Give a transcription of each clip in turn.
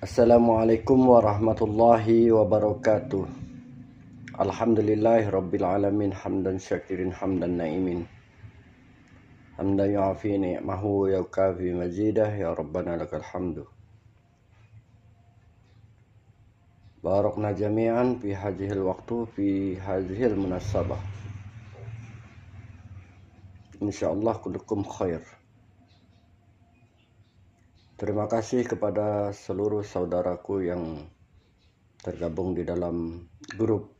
Assalamualaikum warahmatullahi wabarakatuh. Alhamdulillahi rabbil alamin, hamdan syakirin hamdan naimin, hamdan yu'afi ni'mahu wa yukafi mazidah, ya rabbana lakal hamdu. Barakna jami'an fi hadhil waktu fi hadhil munasabah. Insyaallah kullukum khair. Terima kasih kepada seluruh saudaraku yang tergabung di dalam grup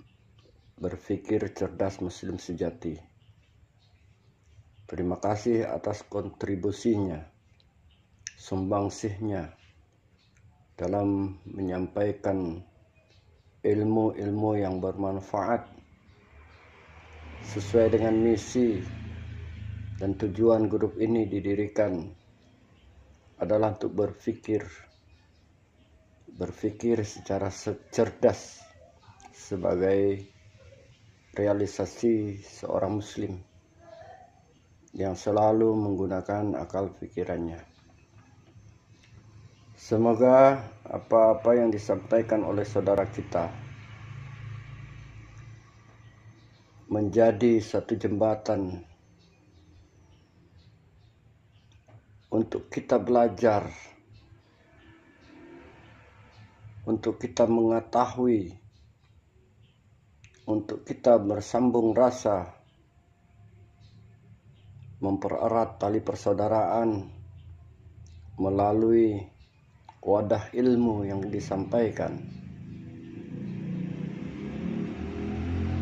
Berpikir Cerdas Muslim Sejati. Terima kasih atas kontribusinya, sumbangsihnya dalam menyampaikan ilmu-ilmu yang bermanfaat sesuai dengan misi dan tujuan grup ini didirikan adalah untuk berpikir secara cerdas sebagai realisasi seorang muslim yang selalu menggunakan akal pikirannya. Semoga apa-apa yang disampaikan oleh saudara kita menjadi satu jembatan untuk kita belajar, untuk kita mengetahui, untuk kita bersambung rasa, mempererat tali persaudaraan melalui wadah ilmu yang disampaikan.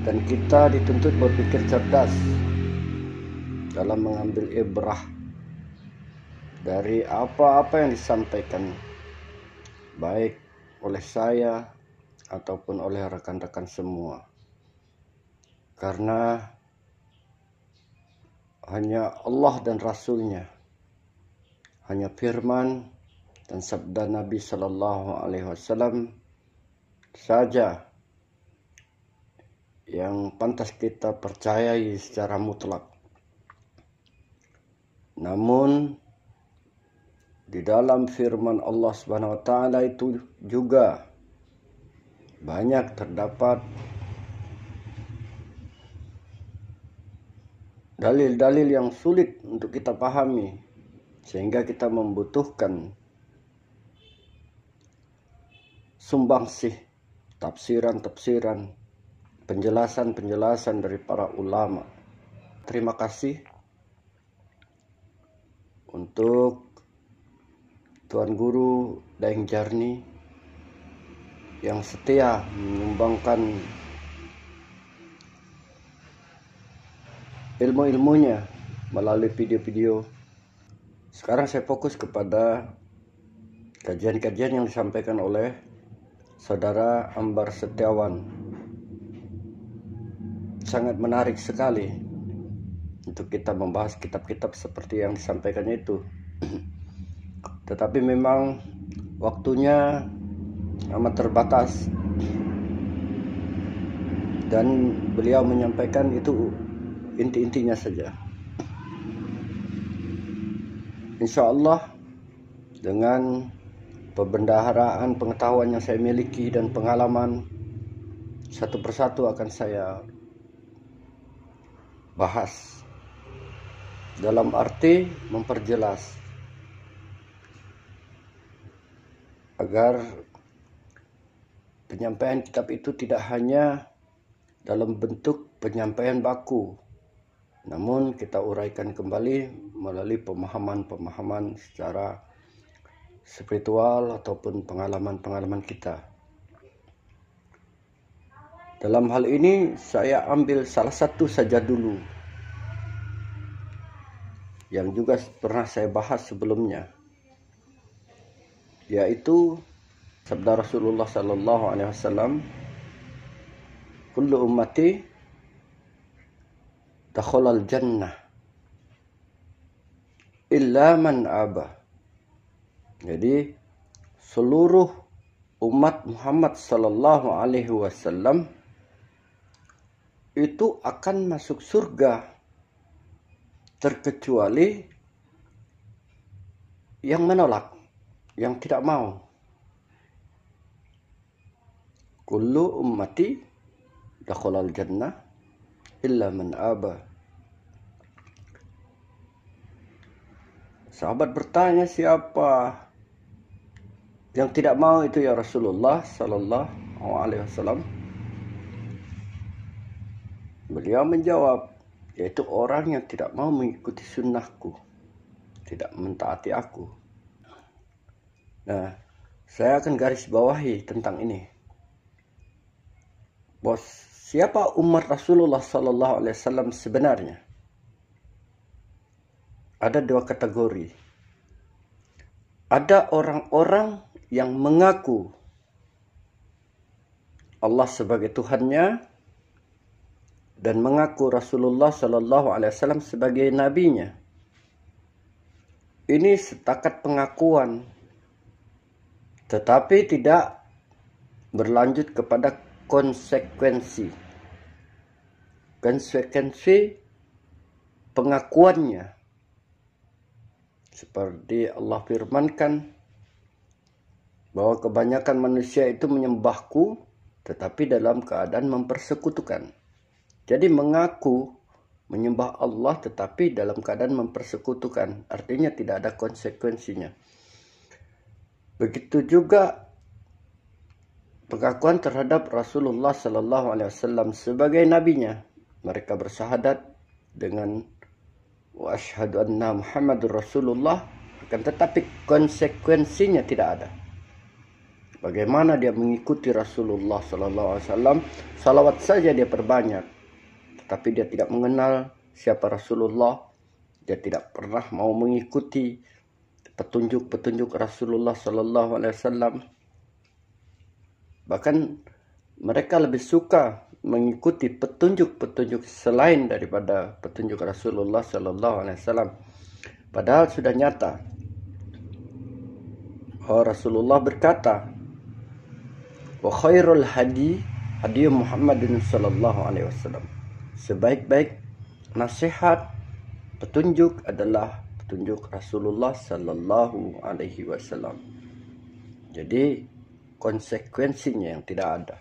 Dan kita dituntut berpikir cerdas dalam mengambil ibrah dari apa-apa yang disampaikan, baik oleh saya ataupun oleh rekan-rekan semua. Karena hanya Allah dan Rasul-Nya, hanya firman dan sabda Nabi Sallallahu Alaihi Wasallam saja yang pantas kita percayai secara mutlak. Namun di dalam firman Allah Subhanahu wa taala itu juga banyak terdapat dalil-dalil yang sulit untuk kita pahami, sehingga kita membutuhkan sumbangsih tafsiran-tafsiran, penjelasan-penjelasan dari para ulama. Terima kasih untuk Tuan Guru Daeng Jarni yang setia menyumbangkan ilmu-ilmunya melalui video-video. Sekarang saya fokus kepada kajian-kajian yang disampaikan oleh Saudara Ambar Setiawan. Sangat menarik sekali untuk kita membahas kitab-kitab seperti yang disampaikannya itu. Tetapi memang waktunya amat terbatas dan beliau menyampaikan itu inti-intinya saja. Insya Allah dengan pembendaharaan pengetahuan yang saya miliki dan pengalaman, satu persatu akan saya bahas dalam arti memperjelas agar penyampaian kitab itu tidak hanya dalam bentuk penyampaian baku, namun kita uraikan kembali melalui pemahaman-pemahaman secara spiritual ataupun pengalaman-pengalaman kita. Dalam hal ini saya ambil salah satu saja dulu yang juga pernah saya bahas sebelumnya, yaitu sabda Rasulullah sallallahu alaihi wasallam, kullu ummati dakhalal jannah illa man aba. Jadi seluruh umat Muhammad sallallahu alaihi wasallam itu akan masuk surga terkecuali yang menolak, yang tidak mau. kullu ummati dakhalal jannah illa man aba. Sahabat bertanya, siapa yang tidak mau itu ya Rasulullah sallallahu alaihi wasallam? Beliau menjawab, yaitu orang yang tidak mau mengikuti sunnahku, tidak mentaati aku. Nah, saya akan garis bawahi tentang ini. Bos, siapa umat Rasulullah sallallahu alaihi wasallam sebenarnya? Ada dua kategori. Ada orang-orang yang mengaku Allah sebagai Tuhannya dan mengaku Rasulullah sallallahu alaihi wasallam sebagai nabinya. Ini setakat pengakuan, tetapi tidak berlanjut kepada konsekuensi pengakuannya. Seperti Allah firmankan bahwa kebanyakan manusia itu menyembahku tetapi dalam keadaan mempersekutukan. Jadi mengaku menyembah Allah tetapi dalam keadaan mempersekutukan, artinya tidak ada konsekuensinya. Begitu juga pengakuan terhadap Rasulullah sallallahu alaihi wasallam sebagai nabinya. Mereka bersyahadat dengan wa asyhadu anna Muhammadur Rasulullah, akan tetapi konsekuensinya tidak ada. Bagaimana dia mengikuti Rasulullah sallallahu alaihi wasallam, salawat saja dia perbanyak, tetapi dia tidak mengenal siapa Rasulullah. Dia tidak pernah mau mengikuti petunjuk-petunjuk Rasulullah sallallahu alaihi wasallam. Bahkan mereka lebih suka mengikuti petunjuk-petunjuk selain daripada petunjuk Rasulullah sallallahu alaihi wasallam. Padahal sudah nyata bahwa Rasulullah berkata, "Wa khairul hadi Muhammadin sallallahu alaihi wasallam." Sebaik-baik nasihat, petunjuk adalah petunjuk Rasulullah sallallahu alaihi wasallam. Jadi konsekuensinya yang tidak ada.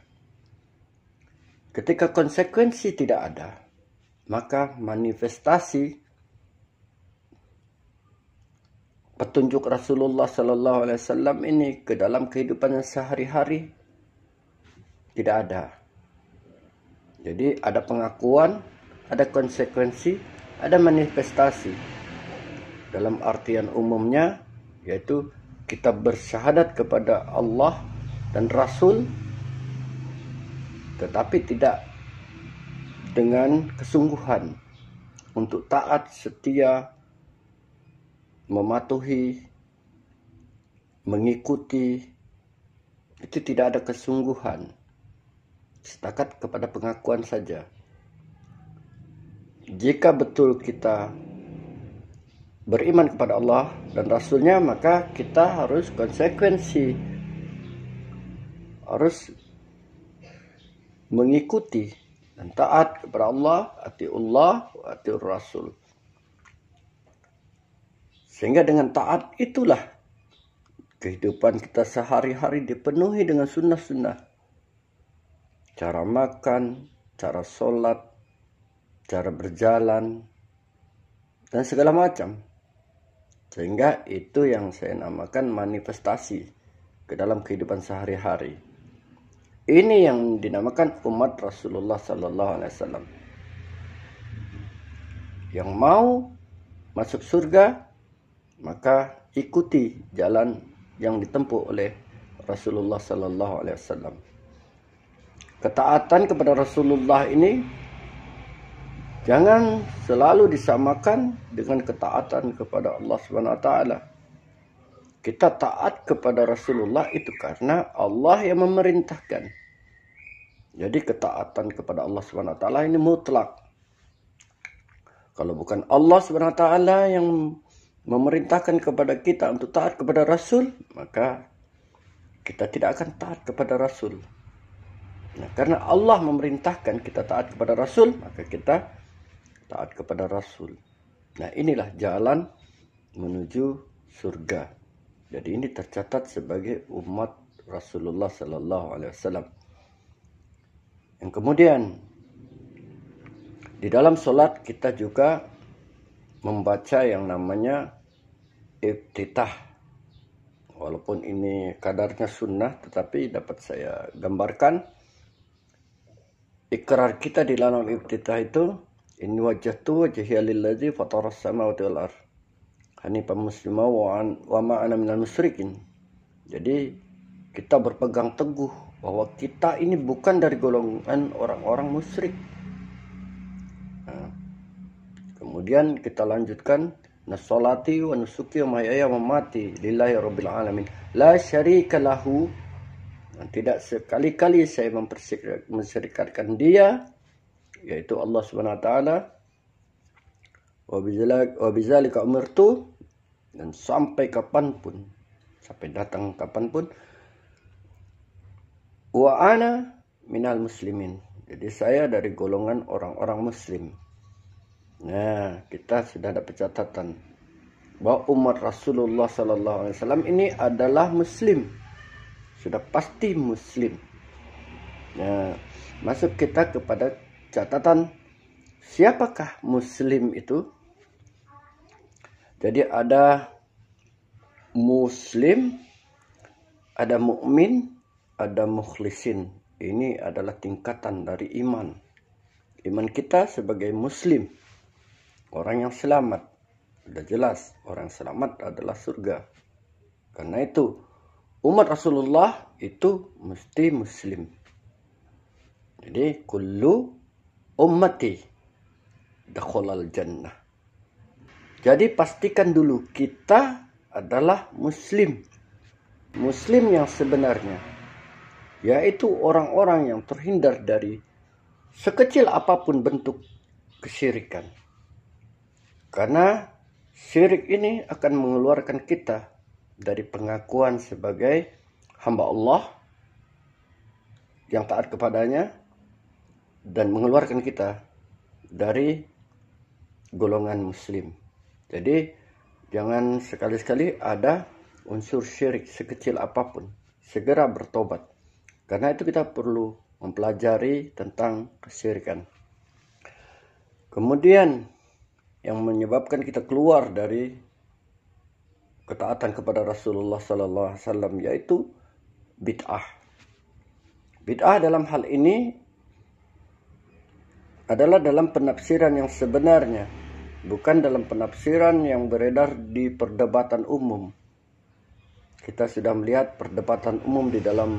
Ketika konsekuensi tidak ada, maka manifestasi petunjuk Rasulullah sallallahu alaihi wasallam ini ke dalam kehidupan sehari-hari tidak ada. Jadi ada pengakuan, ada konsekuensi, ada manifestasi. Dalam artian umumnya, yaitu kita bersyahadat kepada Allah dan Rasul, tetapi tidak dengan kesungguhan untuk taat, setia, mematuhi, mengikuti. Itu tidak ada kesungguhan, setakat kepada pengakuan saja. Jika betul kita beriman kepada Allah dan Rasulnya, maka kita harus konsekuensi, harus mengikuti dan taat kepada Allah, atiullah wa atiur Rasul. Sehingga dengan taat itulah kehidupan kita sehari-hari dipenuhi dengan sunnah-sunnah. Cara makan, cara sholat, cara berjalan, dan segala macam. Sehingga itu yang saya namakan manifestasi ke dalam kehidupan sehari-hari. Ini yang dinamakan umat Rasulullah sallallahu alaihi wasallam. Yang mau masuk surga, maka ikuti jalan yang ditempuh oleh Rasulullah sallallahu alaihi wasallam. Ketaatan kepada Rasulullah ini jangan selalu disamakan dengan ketaatan kepada Allah Subhanahu wa taala. Kita taat kepada Rasulullah itu karena Allah yang memerintahkan. Jadi ketaatan kepada Allah Subhanahu wa taala ini mutlak. Kalau bukan Allah Subhanahu wa taala yang memerintahkan kepada kita untuk taat kepada Rasul, maka kita tidak akan taat kepada Rasul. Nah, karena Allah memerintahkan kita taat kepada Rasul, maka kita taat kepada Rasul. Nah, inilah jalan menuju surga. Jadi ini tercatat sebagai umat Rasulullah sallallahu alaihi wasallam. Yang kemudian di dalam sholat kita juga membaca yang namanya iftitah. Walaupun ini kadarnya sunnah, tetapi dapat saya gambarkan. Ikrar kita di dalam iftitah itu, inni wajjahtu wajhiya lillazi fataras samawati wal ardh hanifan musliman wa ma ana minal musyrikin. Jadi kita berpegang teguh bahwa kita ini bukan dari golongan orang-orang musyrik. Nah, kemudian kita lanjutkan, nasolati wa nusuki wa mahyaya wa mamati lillahi rabbil alamin la syarika lahu. Tidak sekali-kali saya mensyirikatkan dia, yaitu Allah Subhanahu wa taala. Wa bizalika umirtu, dan sampai kapanpun, sampai datang kapanpun, wa ana minal muslimin. Jadi saya dari golongan orang-orang muslim. Nah, kita sudah dapat catatan bahwa umat Rasulullah sallallahu alaihi wasallam ini adalah muslim. Sudah pasti muslim. Nah, masuk kita kepada catatan siapakah muslim itu. Jadi ada muslim, ada mukmin, ada mukhlisin. Ini adalah tingkatan dari iman. Iman kita sebagai muslim, orang yang selamat. Sudah jelas, orang selamat adalah surga. Karena itu umat Rasulullah itu mesti muslim. Jadi kullu ummati dakhalal jannah. Jadi pastikan dulu kita adalah muslim. Muslim yang sebenarnya, yaitu orang-orang yang terhindar dari sekecil apapun bentuk kesyirikan. Karena syirik ini akan mengeluarkan kita dari pengakuan sebagai hamba Allah yang taat kepadanya, dan mengeluarkan kita dari golongan muslim. Jadi jangan sekali-sekali ada unsur syirik sekecil apapun. Segera bertobat. Karena itu kita perlu mempelajari tentang kesyirikan. Kemudian yang menyebabkan kita keluar dari ketaatan kepada Rasulullah sallallahu alaihi wasallam yaitu bid'ah. Bid'ah dalam hal ini adalah dalam penafsiran yang sebenarnya, bukan dalam penafsiran yang beredar di perdebatan umum. Kita sudah melihat perdebatan umum di dalam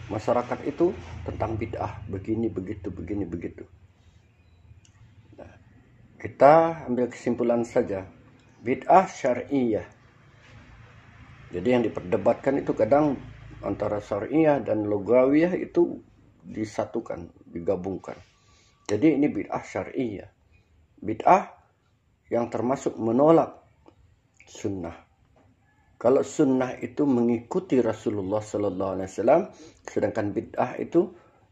masyarakat itu tentang bid'ah, begini begitu, begini begitu. Nah, kita ambil kesimpulan saja, bid'ah syar'iyah. Jadi yang diperdebatkan itu kadang antara syar'iyah dan lugawiyah itu disatukan, digabungkan. Jadi ini bid'ah syar'iyah. Bid'ah yang termasuk menolak sunnah. Kalau sunnah itu mengikuti Rasulullah sallallahu alaihi wasallam, sedangkan bid'ah itu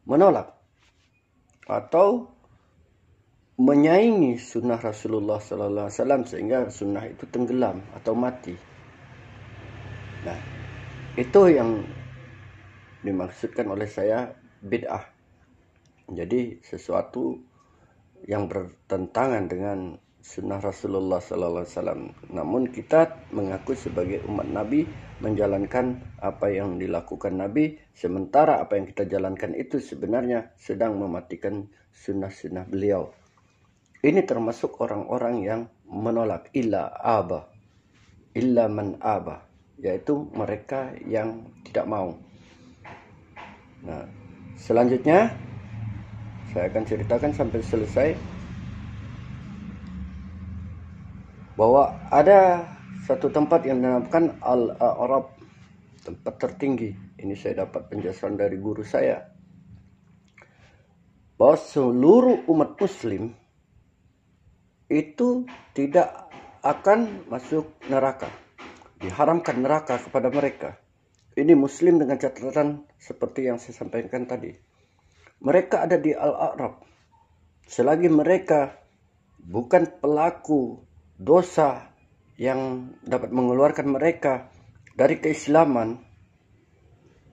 menolak atau menyaingi sunnah Rasulullah sallallahu alaihi wasallam sehingga sunnah itu tenggelam atau mati. Nah, itu yang dimaksudkan oleh saya bid'ah. Jadi sesuatu yang bertentangan dengan sunnah Rasulullah SAW. Namun kita mengaku sebagai umat Nabi menjalankan apa yang dilakukan Nabi, sementara apa yang kita jalankan itu sebenarnya sedang mematikan sunnah-sunnah beliau. Ini termasuk orang-orang yang menolak illa man aba, yaitu mereka yang tidak mau. Nah, selanjutnya saya akan ceritakan sampai selesai bahwa ada satu tempat yang dinamakan Al-A'rab, tempat tertinggi. Ini saya dapat penjelasan dari guru saya, bahwa seluruh umat muslim itu tidak akan masuk neraka, diharamkan neraka kepada mereka. Ini muslim dengan catatan seperti yang saya sampaikan tadi. Mereka ada di Al-A'rab selagi mereka bukan pelaku dosa yang dapat mengeluarkan mereka dari keislaman,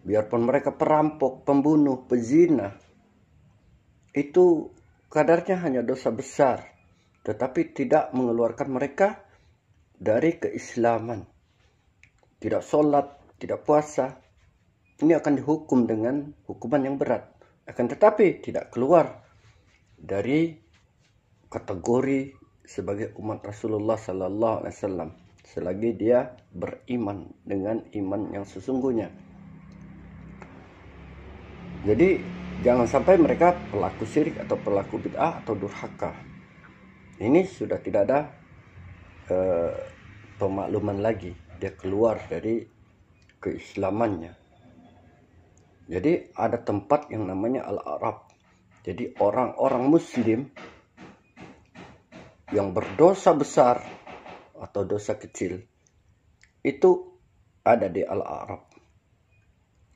biarpun mereka perampok, pembunuh, pezina, itu kadarnya hanya dosa besar, tetapi tidak mengeluarkan mereka dari keislaman. Tidak sholat, tidak puasa, ini akan dihukum dengan hukuman yang berat. Akan tetapi tidak keluar dari kategori sebagai umat Rasulullah Sallallahu Alaihi Wasallam selagi dia beriman dengan iman yang sesungguhnya. Jadi jangan sampai mereka pelaku syirik atau pelaku bid'ah atau durhaka. Ini sudah tidak ada pemakluman lagi. Dia keluar dari keislamannya. Jadi ada tempat yang namanya Al-A'rab. Jadi orang-orang muslim yang berdosa besar atau dosa kecil itu ada di Al-A'rab.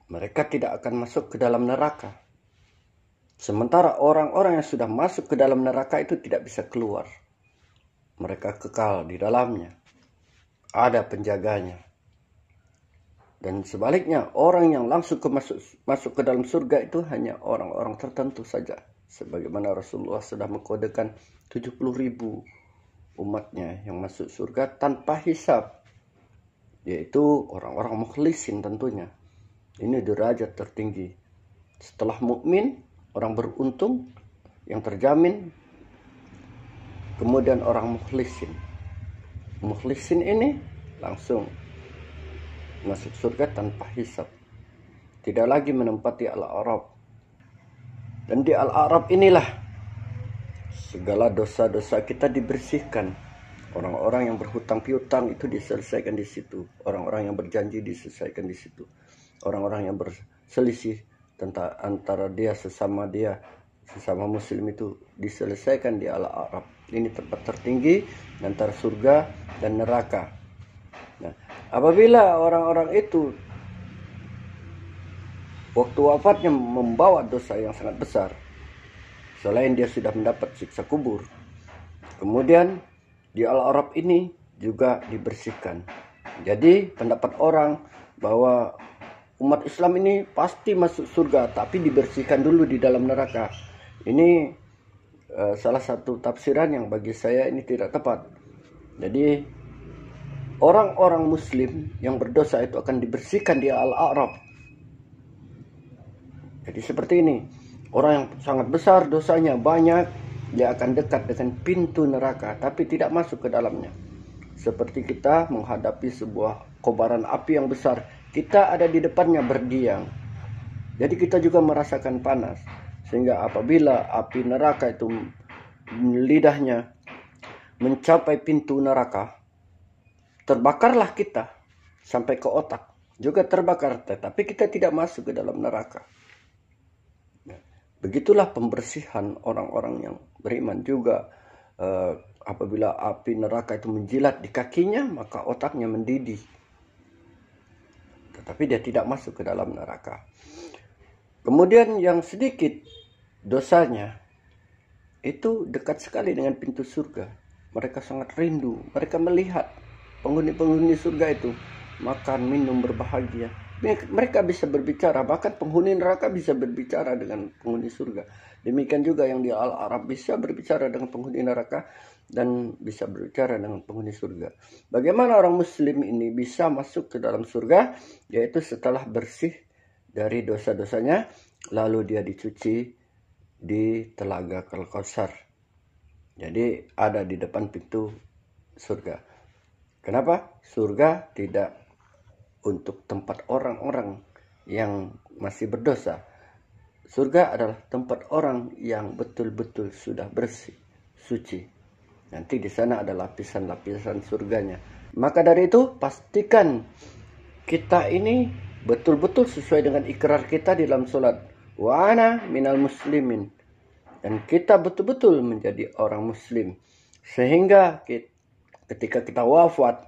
Mereka tidak akan masuk ke dalam neraka. Sementara orang-orang yang sudah masuk ke dalam neraka itu tidak bisa keluar. Mereka kekal di dalamnya. Ada penjaganya. Dan sebaliknya, orang yang langsung masuk ke dalam surga itu hanya orang-orang tertentu saja. Sebagaimana Rasulullah sudah mengkodekan 70.000 umatnya yang masuk surga tanpa hisab. Yaitu orang-orang mukhlisin tentunya. Ini derajat tertinggi. Setelah mukmin, orang beruntung yang terjamin. Kemudian orang mukhlisin. Mukhlisin ini langsung masuk surga tanpa hisab. Tidak lagi menempati Al-A'rab. Dan di Al-A'rab inilah segala dosa-dosa kita dibersihkan. Orang-orang yang berhutang piutang itu diselesaikan di situ. Orang-orang yang berjanji diselesaikan di situ. Orang-orang yang berselisih tentang antara dia sesama muslim itu diselesaikan di Al-A'rab. Ini tempat tertinggi antara surga dan neraka. Nah, apabila orang-orang itu waktu wafatnya membawa dosa yang sangat besar, selain dia sudah mendapat siksa kubur, kemudian di Al-A'rab ini juga dibersihkan. Jadi pendapat orang bahwa umat Islam ini pasti masuk surga, tapi dibersihkan dulu di dalam neraka. Ini salah satu tafsiran yang bagi saya ini tidak tepat. Jadi orang-orang muslim yang berdosa itu akan dibersihkan di Al-A'rab. Jadi seperti ini. Orang yang sangat besar dosanya banyak, dia akan dekat dengan pintu neraka, tapi tidak masuk ke dalamnya. Seperti kita menghadapi sebuah kobaran api yang besar. Kita ada di depannya berdiam. Jadi kita juga merasakan panas. Sehingga apabila api neraka itu lidahnya mencapai pintu neraka, terbakarlah kita sampai ke otak. Juga terbakar, tetapi kita tidak masuk ke dalam neraka. Begitulah pembersihan orang-orang yang beriman juga. Apabila api neraka itu menjilat di kakinya, maka otaknya mendidih. Tetapi dia tidak masuk ke dalam neraka. Kemudian yang sedikit dosanya itu dekat sekali dengan pintu surga. Mereka sangat rindu. Mereka melihat penghuni-penghuni surga itu makan, minum, berbahagia. Mereka bisa berbicara, bahkan penghuni neraka bisa berbicara dengan penghuni surga. Demikian juga yang di Al-A'rab bisa berbicara dengan penghuni neraka dan bisa berbicara dengan penghuni surga. Bagaimana orang muslim ini bisa masuk ke dalam surga? Yaitu setelah bersih dari dosa-dosanya, lalu dia dicuci di telaga Al-Kautsar. Jadi ada di depan pintu surga. Kenapa? Surga tidak untuk tempat orang-orang yang masih berdosa. Surga adalah tempat orang yang betul-betul sudah bersih, suci. Nanti di sana ada lapisan-lapisan surganya. Maka dari itu pastikan kita ini betul-betul sesuai dengan ikrar kita di dalam sholat. Wa ana minal muslimin. Dan kita betul-betul menjadi orang muslim. Sehingga ketika kita wafat,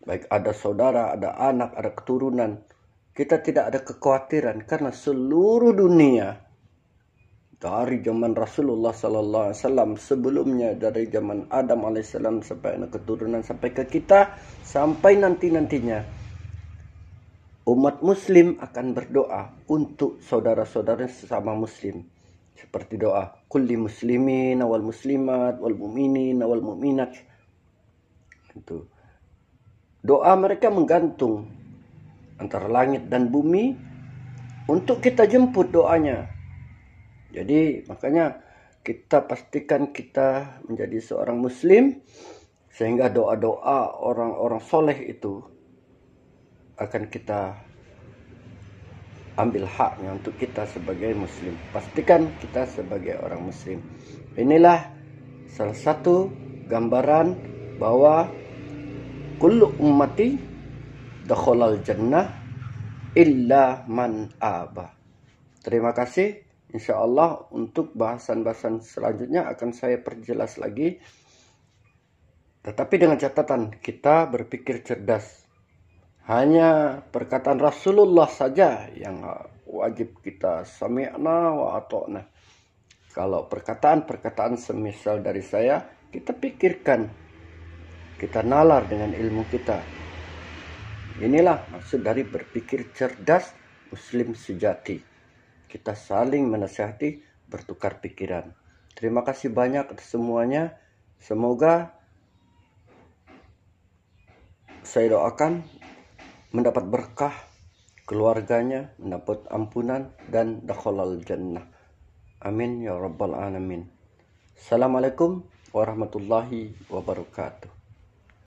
baik ada saudara, ada anak, ada keturunan, kita tidak ada kekhawatiran karena seluruh dunia dari zaman Rasulullah Sallallahu Alaihi Wasallam sebelumnya, dari zaman Adam Alaihissalam sampai anak keturunan sampai ke kita, sampai nantinya umat Muslim akan berdoa untuk saudara-saudara sesama Muslim Seperti doa kulli muslimin wal muslimat wal mu'minin wal mu'minat. Itu. Doa mereka menggantung antara langit dan bumi untuk kita jemput doanya. Jadi makanya kita pastikan kita menjadi seorang muslim, sehingga doa-doa orang-orang soleh itu akan kita ambil haknya untuk kita sebagai muslim. Pastikan kita sebagai orang muslim. Inilah salah satu gambaran bahwa kullu ummati dakhalal jannah illa man aba. Terima kasih. Insyaallah untuk bahasan-bahasan selanjutnya akan saya perjelas lagi. Tetapi dengan catatan kita berpikir cerdas. Hanya perkataan Rasulullah saja yang wajib kita sami'na wa ata'na. Kalau perkataan-perkataan semisal dari saya, kita pikirkan, kita nalar dengan ilmu kita. Inilah maksud dari berpikir cerdas muslim sejati. Kita saling menasihati, bertukar pikiran. Terima kasih banyak atas semuanya. Semoga saya doakan mendapat berkah, keluarganya mendapat ampunan dan dakhalal jannah. Amin ya rabbal alamin. Assalamualaikum warahmatullahi wabarakatuh.